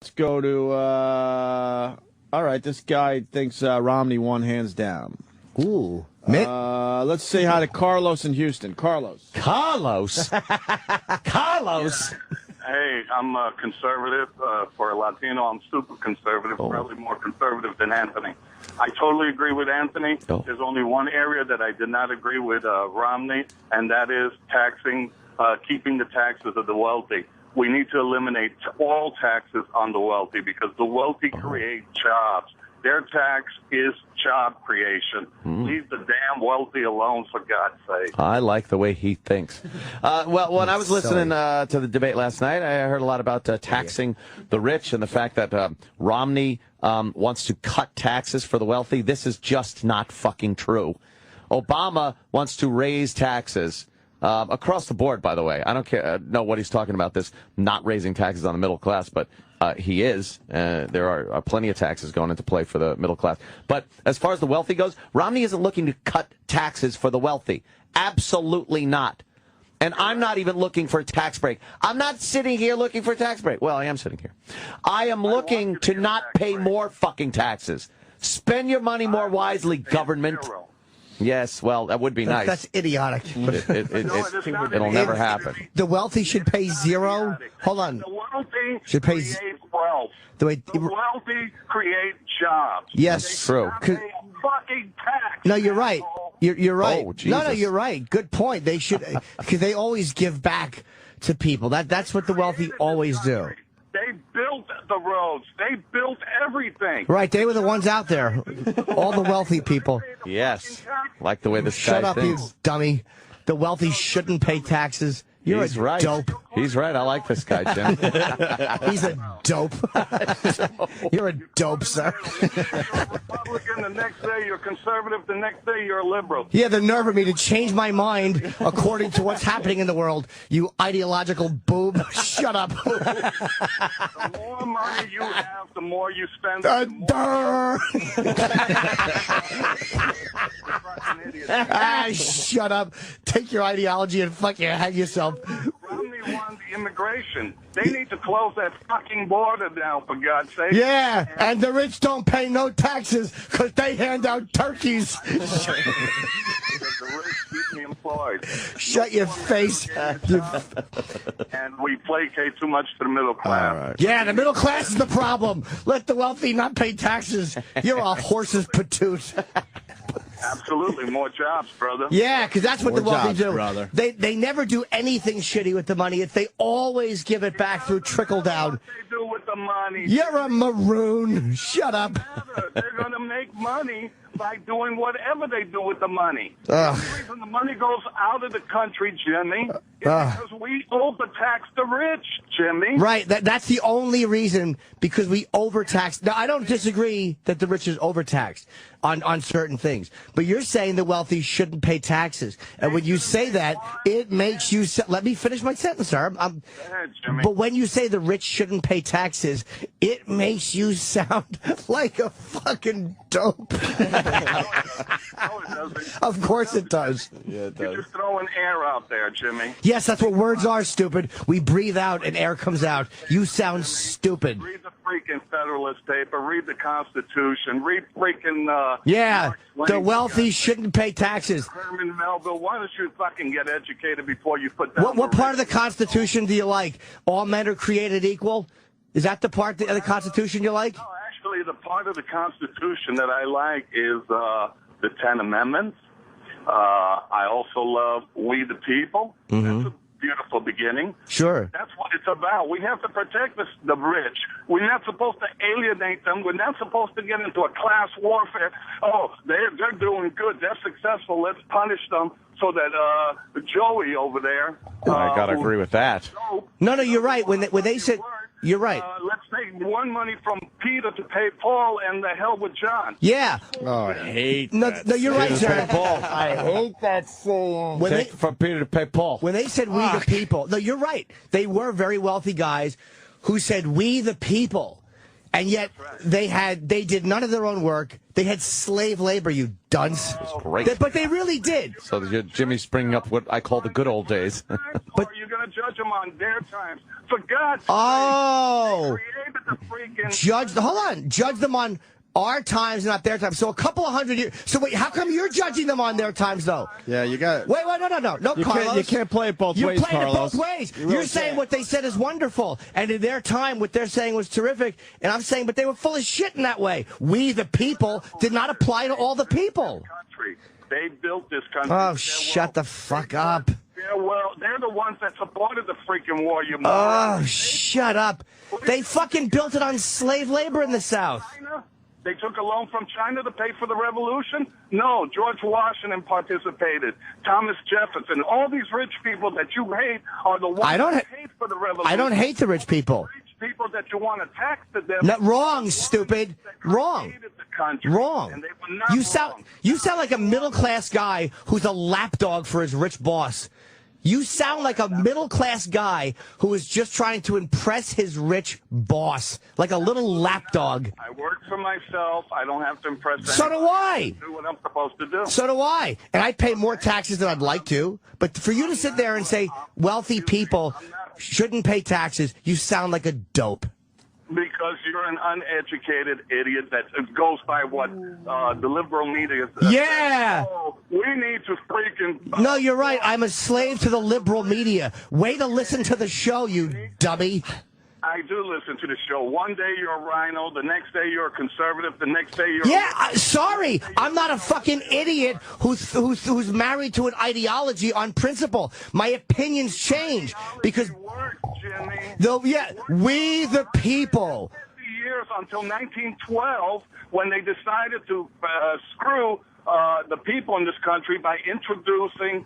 let's go to, all right, this guy thinks Romney won hands down. Ooh. Let's say hi to Carlos in Houston. Carlos. Carlos? Hey, I'm a conservative. For a Latino, I'm super conservative, probably more conservative than Anthony. I totally agree with Anthony. There's only one area that I did not agree with Romney, and that is keeping the taxes of the wealthy. We need to eliminate all taxes on the wealthy because the wealthy create jobs. Their tax is job creation. Leave the damn wealthy alone, for God's sake. I like the way he thinks. Well, when I was listening to the debate last night, I heard a lot about taxing the rich and the fact that Romney wants to cut taxes for the wealthy. This is just not fucking true. Obama wants to raise taxes. Across the board, by the way. I don't know what he's talking about, this not raising taxes on the middle class, but he is. There are plenty of taxes going into play for the middle class. But as far as the wealthy goes, Romney isn't looking to cut taxes for the wealthy. Absolutely not. And I'm not even looking for a tax break. I'm not sitting here looking for a tax break. Well, I am sitting here. I am looking to not pay more fucking taxes. Spend your money more wisely, government. Yes, well, that would be nice. That's idiotic. It'll never happen. The wealthy should pay zero. Hold on. The wealthy should pay create wealth. The wealthy create jobs. Yes, true. Fucking tax. No, you're right. You're right. Oh, Jesus. No, you're right. Good point. They should, because they always give back to people. That's what the wealthy always do. They built the roads. They built everything. Right, they were the ones out there. All the wealthy people. Yes. Like the way this Shut guy up, thinks. you dummy. The wealthy shouldn't pay taxes. You're He's a right. dope. He's right. I like this guy, Jim. He's a dope. You're a dope, sir. You're a Republican the next day, you're conservative the next day, you're a liberal. Yeah, the nerve of me to change my mind according to what's happening in the world. You ideological boob. Shut up. The more money you have, the more you spend. Shut up. Take your ideology and fucking hang yourself. Romney won the immigration. They need to close that fucking border now, for God's sake. Yeah, and the rich don't pay no taxes because they hand out turkeys. The rich keep me employed. Shut your face. And we placate too much to the middle class. Right. Yeah, the middle class is the problem. Let the wealthy not pay taxes. You're a horse's patoot. Absolutely, more jobs, brother. Yeah, because that's what More the wealthy jobs, do. brother. They never do anything shitty with the money. They always give it back through trickle down. What they do with the money. You're a maroon. Shut up. They're going to make money by doing whatever they do with the money. Ugh. The reason the money goes out of the country, Jimmy, is because we overtax the rich, Jimmy. Right. That's the only reason, because we overtax. Now, I don't disagree that the rich is overtaxed on certain things, but you're saying the wealthy shouldn't pay taxes. And when you say that, it makes you... Let me finish my sentence, sir. Go ahead, Jimmy. But when you say the rich shouldn't pay taxes, it makes you sound like a fucking dope. No, it doesn't. Of course it does. Yeah, it You're just throwing air out there, Jimmy. Yes, that's what words are, stupid. We breathe out and air comes out. You sound stupid. Read the freaking Federalist paper. Read the Constitution. Read freaking... Yeah, the wealthy shouldn't pay taxes. Herman Melville, why don't you fucking get educated before you put down... What part of the Constitution do you like? All men are created equal? Is that the part of the Constitution you like? No, actually, the part of the Constitution that I like is the 10 Amendments. I also love We the People. Mm-hmm. That's a beautiful beginning. Sure. That's what it's about. We have to protect the rich. We're not supposed to alienate them. We're not supposed to get into a class warfare. Oh, they're doing good. They're successful. Let's punish them so that Joey over there... I got to agree with that. No, you're right. When they said... You're right. Let's take one money from Peter to pay Paul, and the hell with John. Yeah. Oh, I hate No, that. you're right, sir. I hate that saying. Take from Peter to pay Paul. When they said we the people, no, you're right. They were very wealthy guys who said we the people. And yet they did none of their own work. They had slave labor, you dunce. Great. But they really did. So Jimmy's bringing up what I call the good old days. But you're going to judge them on their times. For God's sake, Oh. they created the Judge them on our times, not their times. So a couple of 100 years. So wait, how come you're judging them on their times, though? Yeah, you got. Wait, no, Carlos. You can't play it both ways, Carlos. You're playing it both ways. You're saying what they said is wonderful, and in their time, what they're saying was terrific, and I'm saying, but they were full of shit in that way. We, the people, did not apply to all the people. They built this country. Oh, shut the fuck up. They're the ones that supported the freaking war, you moron. Oh, shut up. They fucking built it on slave labor in the South. They took a loan from China to pay for the revolution? No, George Washington participated. Thomas Jefferson. All these rich people that you hate are the ones that paid for the revolution. I don't hate the rich people. The rich people that you want to tax to them. No, wrong, stupid. Wrong. Wrong. You sound like a middle-class guy who's a lapdog for his rich boss. You sound like a middle-class guy who is just trying to impress his rich boss, like a little lapdog. I work for myself. I don't have to impress anyone. So do I. Do what I'm supposed to do. So do I. And I pay more taxes than I'd like to. But for you to sit there and say wealthy people shouldn't pay taxes, you sound like a dope. Because you're an uneducated idiot that goes by what the liberal media says. Yeah! Oh, we need to freaking... No, you're right. I'm a slave to the liberal media. Way to listen to the show, you dummy. I do listen to the show. One day you're a rhino, the next day you're a conservative, the next day you're... Yeah, sorry. I'm not a fucking idiot who's married to an ideology on principle. My opinions change because... Though, yeah, we the people. Years until 1912, when they decided to screw the people in this country by introducing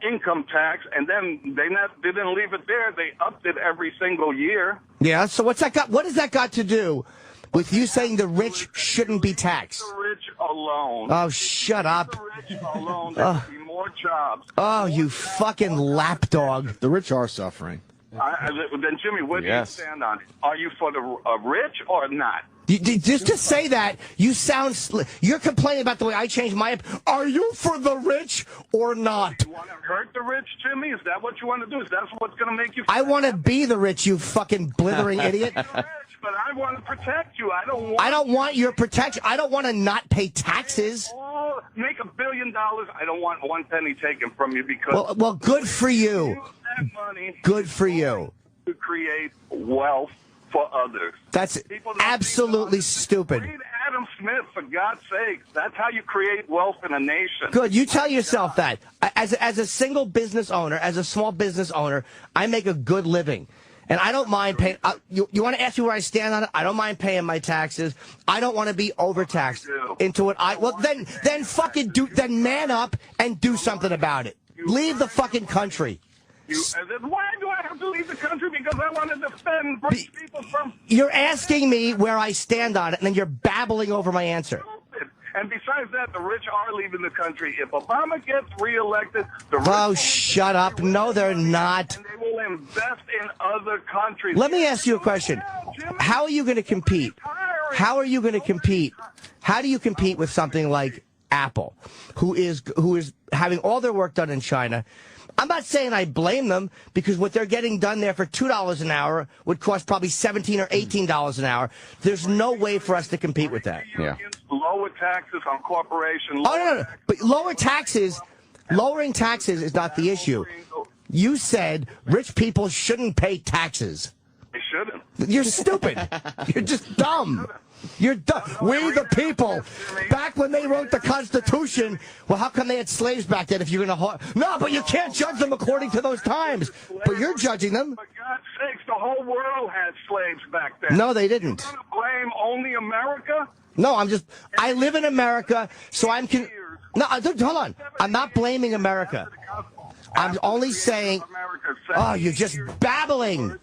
income tax, and then they didn't leave it there. They upped it every single year. Yeah. So what has that got to do with you saying the rich shouldn't be taxed? The rich alone. Oh, shut up. The rich alone. There will be more jobs. Oh, you fucking lapdog. The rich are suffering. Then, Jimmy, where do you stand on it? Are you for the rich or not? Just to say that, you're complaining about the way I changed my... Are you for the rich or not? You want to hurt the rich, Jimmy? Is that what you want to do? Is that what's going to make you... I want to be the rich, you fucking blithering idiot. You're rich, but I want to protect you. I don't want your protection. I don't want to not pay taxes. Oh, make $1 billion. I don't want one penny taken from you because... Well, good for you. Use that money. Good for you. To create wealth for others. That's absolutely stupid. Read Adam Smith, for God's sake. That's how you create wealth in a nation. Good. You tell yourself that. As a single business owner, as a small business owner, I make a good living. And I don't mind paying. You want to ask me where I stand on it? I don't mind paying my taxes. I don't want to be overtaxed into it. Well, then fucking then man up and do something about it. Leave the fucking country. Why do I have to leave the country? Because I want to defend rich people from... You're asking me where I stand on it, and then you're babbling over my answer. And besides that, the rich are leaving the country. If Obama gets reelected, the rich... Oh, shut up. No, they're not. And they will invest in other countries. Let me ask you a question. How are you going to compete? How are you going to compete? How do you compete with something like Apple, who is having all their work done in China? I'm not saying I blame them because what they're getting done there for $2 an hour would cost probably $17 or $18 an hour. There's no way for us to compete with that. Yeah. Lower taxes on corporations. No. But lowering taxes is not the issue. You said rich people shouldn't pay taxes. They shouldn't. You're stupid. You're just dumb. You're dumb. We the people. Back when they wrote the Constitution, well, how come they had slaves back then if you're going to... No, but you can't judge them according to those times. But you're judging them. For God's sakes, the whole world had slaves back then. No, they didn't. You're going to blame only America? No, I live in America, so I'm... No, hold on. I'm not blaming America. I'm only saying... Oh, you're just babbling.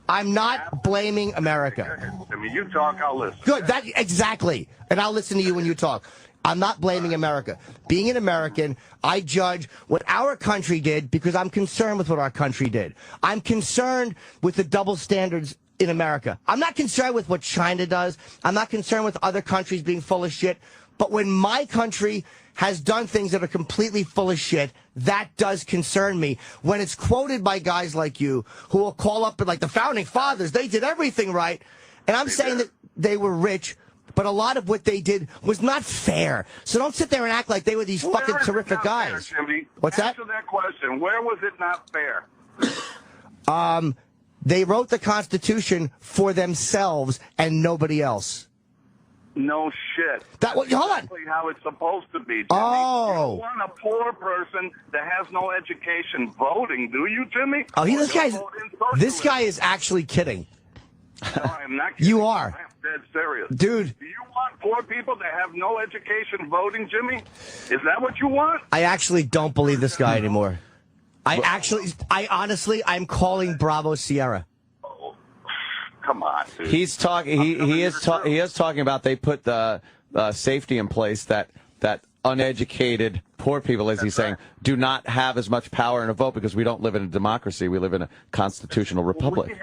I'm not blaming America. I mean, you talk, I'll listen. Good, exactly. And I'll listen to you when you talk. I'm not blaming America. Being an American, I judge what our country did because I'm concerned with what our country did. I'm concerned with the double standards in America. I'm not concerned with what China does. I'm not concerned with other countries being full of shit. But when my country has done things that are completely full of shit, that does concern me. When it's quoted by guys like you who will call up and like the founding fathers, they did everything right. And I'm saying that they were rich, but a lot of what they did was not fair. So don't sit there and act like they were these fucking terrific guys. Fair, Jimmy? What's that? Answer that question. Where was it not fair? They wrote the Constitution for themselves and nobody else. No shit. Hold on. Exactly how it's supposed to be, Jimmy. Oh. You don't want a poor person that has no education voting, do you, Jimmy? Oh, Or this guy is actually kidding. No, I'm not kidding. You are. I'm dead serious. Dude. Do you want poor people that have no education voting, Jimmy? Is that what you want? I actually don't believe this guy anymore. I'm calling Bravo Sierra. Oh, come on, dude. He's talking. He is talking about they put the safety in place that uneducated poor people, as he's saying, do not have as much power in a vote because we don't live in a democracy. We live in a constitutional republic.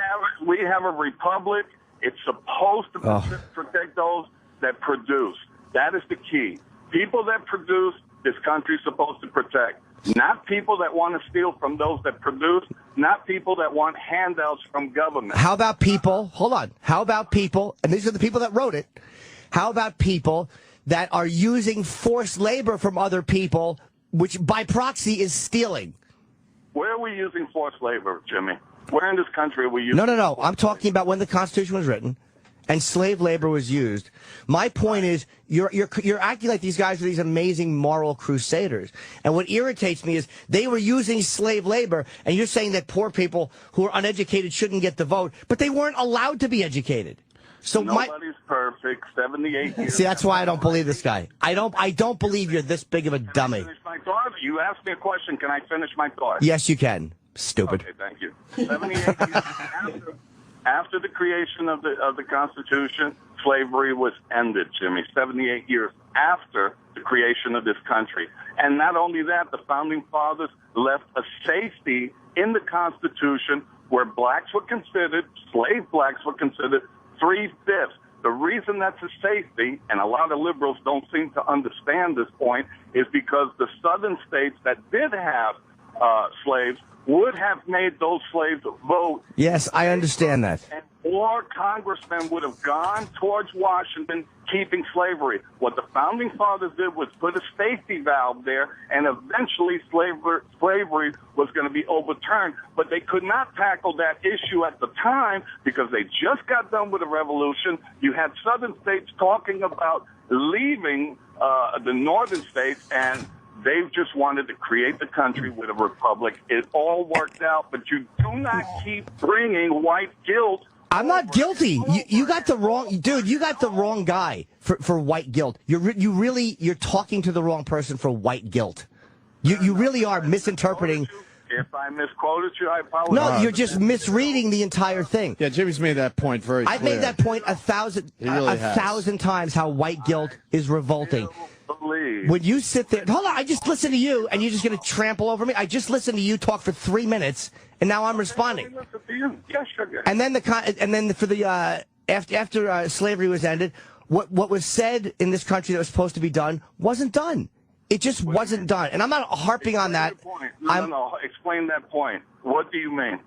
We have a republic. It's supposed to protect those that produce. That is the key. People that produce, this country's supposed to protect. Not people that want to steal from those that produce, not people that want handouts from government. How about people, hold on, how about people, and these are the people that wrote it, how about people that are using forced labor from other people, which by proxy is stealing? Where are we using forced labor, Jimmy? Where in this country are we using? No. I'm talking about when the Constitution was written and slave labor was used. My point is, you're acting like these guys are these amazing moral crusaders. And what irritates me is they were using slave labor, and you're saying that poor people who are uneducated shouldn't get the vote, but they weren't allowed to be educated. So nobody's perfect. 78 years. See, that's why I don't believe this guy. I don't believe you're this big of a dummy. Finish my thought? You asked me a question. Can I finish my thought? Yes, you can. Stupid. Okay, thank you. 78 years after the creation of the Constitution, slavery was ended, Jimmy. 78 years after the creation of this country. And not only that, the Founding Fathers left a safety in the Constitution where blacks were considered, slave blacks were considered 3/5. The reason that's a safety, and a lot of liberals don't seem to understand this point, is because the southern states that did have slaves would have made those slaves vote. Yes, I understand that. And more congressmen would have gone towards Washington keeping slavery. What the Founding Fathers did was put a safety valve there, and eventually slavery was going to be overturned. But they could not tackle that issue at the time because they just got done with the revolution. You had southern states talking about leaving the northern states, and they just wanted to create the country with a republic. It all worked out, but you do not keep bringing white guilt. I'm not guilty. You got the wrong dude. You got the wrong guy for white guilt. You're talking to the wrong person for white guilt. You really are misinterpreting. If I misquoted you, I apologize. No, you're just misreading the entire thing. Yeah, Jimmy's made that point very clear. I've made that point a thousand times. How white guilt is revolting. When you sit there, hold on, I just listened to you, and you're just going to trample over me. I just listened to you talk for 3 minutes, and now I'm responding. Yes, sure. And then for the after slavery was ended, what was said in this country that was supposed to be done wasn't done. It just wasn't done, and I'm not harping on that. No. Explain that point. What do you mean?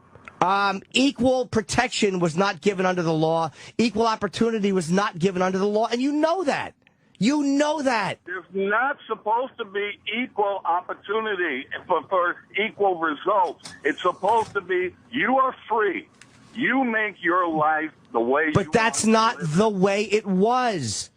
Equal protection was not given under the law. Equal opportunity was not given under the law, and you know that. You know that. There's not supposed to be equal opportunity for equal results. It's supposed to be you are free. You make your life the way you want. But that's not the way it was.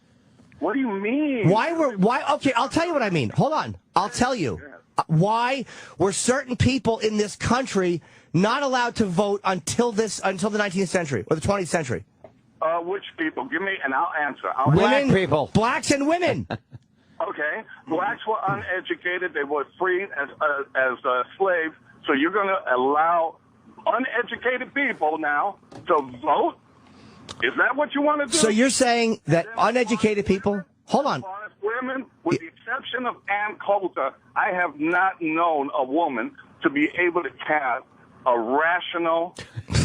What do you mean? Okay, I'll tell you what I mean. Hold on. I'll tell you. Why were certain people in this country not allowed to vote until the 19th century or the 20th century? Which people? Give me, and I'll answer. Women, people. Blacks and women. Okay. Blacks were uneducated. They were free as slaves. So you're going to allow uneducated people now to vote? Is that what you want to do? So you're saying that uneducated people... Hold on. Women, with the exception of Ann Coulter, I have not known a woman to be able to cast a rational,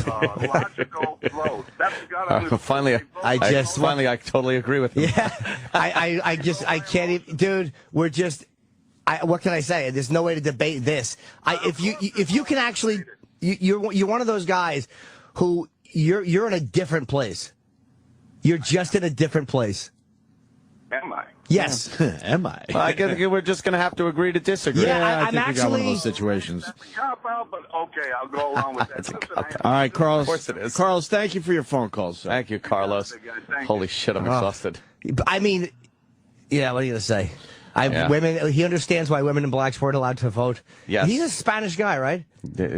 logical vote. That's got finally, I totally agree with you. Yeah, I can't even, dude. We're just, what can I say? There's no way to debate this. If you can actually, you're one of those guys who you're in a different place. You're just in a different place. Am I? Yes. Am I? Well, I guess we're just going to have to agree to disagree. Yeah, I think we got one of those situations. That's a cop out, but okay, I'll go along with that. Listen, All right, Carlos. Of course it is. Carlos, thank you for your phone calls, sir. Thank you, Carlos. Thank Holy you. shit, I'm exhausted. I mean, yeah, what are you going to say? Yeah. Women. He understands why women in blacks weren't allowed to vote. Yes. He's a Spanish guy, right?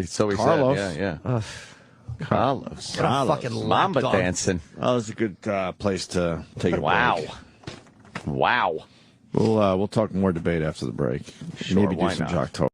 So he Carlos. said, yeah. Carlos. What a fucking Mamba lapdog. dancing. Oh, it's a good place to take a break. Wow. We'll talk more debate after the break. Sure, Maybe do why some not? Jock Talk.